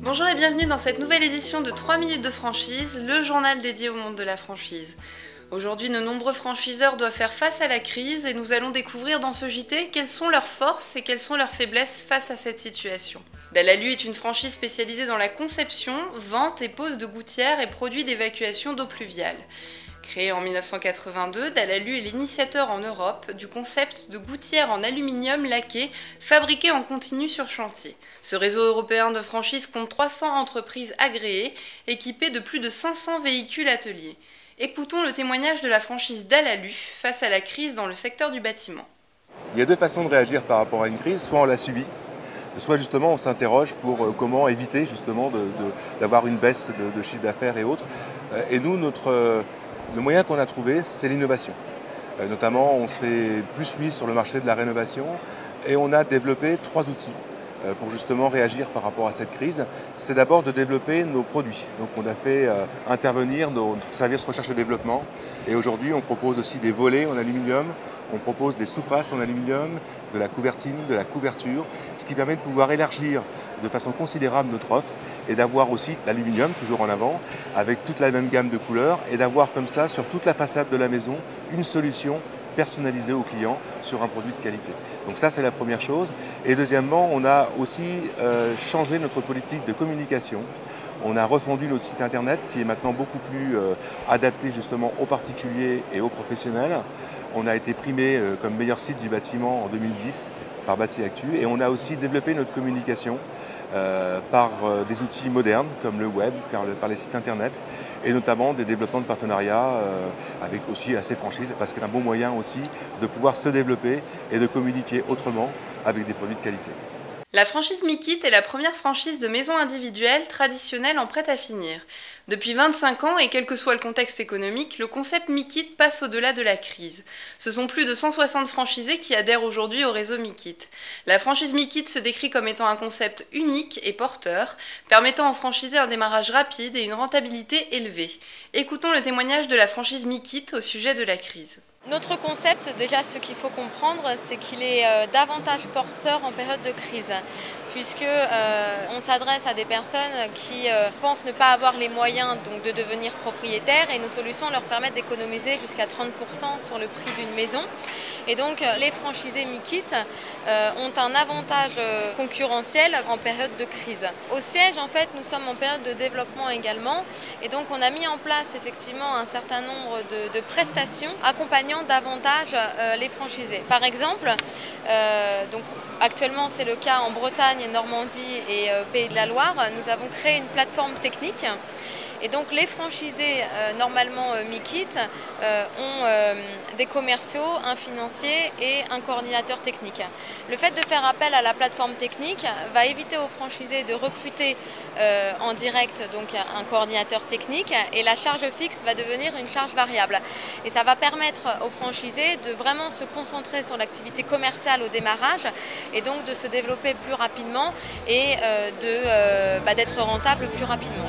Bonjour et bienvenue dans cette nouvelle édition de 3 minutes de franchise, le journal dédié au monde de la franchise. Aujourd'hui, de nombreux franchiseurs doivent faire face à la crise et nous allons découvrir dans ce JT quelles sont leurs forces et quelles sont leurs faiblesses face à cette situation. Dalalu est une franchise spécialisée dans la conception, vente et pose de gouttières et produits d'évacuation d'eau pluviale. Créé en 1982, Dalalu est l'initiateur en Europe du concept de gouttières en aluminium laqué fabriquées en continu sur chantier. Ce réseau européen de franchise compte 300 entreprises agréées, équipées de plus de 500 véhicules ateliers. Écoutons le témoignage de la franchise Dalalu face à la crise dans le secteur du bâtiment. Il y a deux façons de réagir par rapport à une crise, soit on la subit, soit justement on s'interroge pour comment éviter justement d'avoir une baisse de chiffre d'affaires et autres. Et nous, le moyen qu'on a trouvé, c'est l'innovation. Notamment, on s'est plus mis sur le marché de la rénovation et on a développé 3 outils pour justement réagir par rapport à cette crise. C'est d'abord de développer nos produits. Donc on a fait intervenir notre service recherche et développement et aujourd'hui on propose aussi des volets en aluminium, on propose des sous-fasces en aluminium, de la couvertine, de la couverture, ce qui permet de pouvoir élargir de façon considérable notre offre et d'avoir aussi l'aluminium toujours en avant avec toute la même gamme de couleurs et d'avoir comme ça sur toute la façade de la maison une solution personnalisée au client sur un produit de qualité. Donc ça c'est la première chose. Et deuxièmement, on a aussi changé notre politique de communication. On a refondu notre site internet qui est maintenant beaucoup plus adapté justement aux particuliers et aux professionnels. On a été primé comme meilleur site du bâtiment en 2010 par Batiactu et on a aussi développé notre communication par des outils modernes comme le web, par les sites internet et notamment des développements de partenariats avec aussi ces franchises parce que c'est un bon moyen aussi de pouvoir se développer et de communiquer autrement avec des produits de qualité. La franchise Mikit est la première franchise de maison individuelle traditionnelle en prêt-à-finir. Depuis 25 ans, et quel que soit le contexte économique, le concept Mikit passe au-delà de la crise. Ce sont plus de 160 franchisés qui adhèrent aujourd'hui au réseau Mikit. La franchise Mikit se décrit comme étant un concept unique et porteur, permettant aux franchisés un démarrage rapide et une rentabilité élevée. Écoutons le témoignage de la franchise Mikit au sujet de la crise. Notre concept, déjà ce qu'il faut comprendre, c'est qu'il est davantage porteur en période de crise, puisque on s'adresse à des personnes qui pensent ne pas avoir les moyens donc, de devenir propriétaires et nos solutions leur permettent d'économiser jusqu'à 30% sur le prix d'une maison. Et donc les franchisés Mikit ont un avantage concurrentiel en période de crise. Au siège, en fait, nous sommes en période de développement également et donc on a mis en place effectivement un certain nombre de prestations accompagnant davantage les franchisés. Par exemple, donc actuellement c'est le cas en Bretagne, Normandie et Pays de la Loire, nous avons créé une plateforme technique. Et donc les franchisés, normalement Mikit, ont des commerciaux, un financier et un coordinateur technique. Le fait de faire appel à la plateforme technique va éviter aux franchisés de recruter en direct donc, un coordinateur technique et la charge fixe va devenir une charge variable. Et ça va permettre aux franchisés de vraiment se concentrer sur l'activité commerciale au démarrage et donc de se développer plus rapidement et d'être rentable plus rapidement.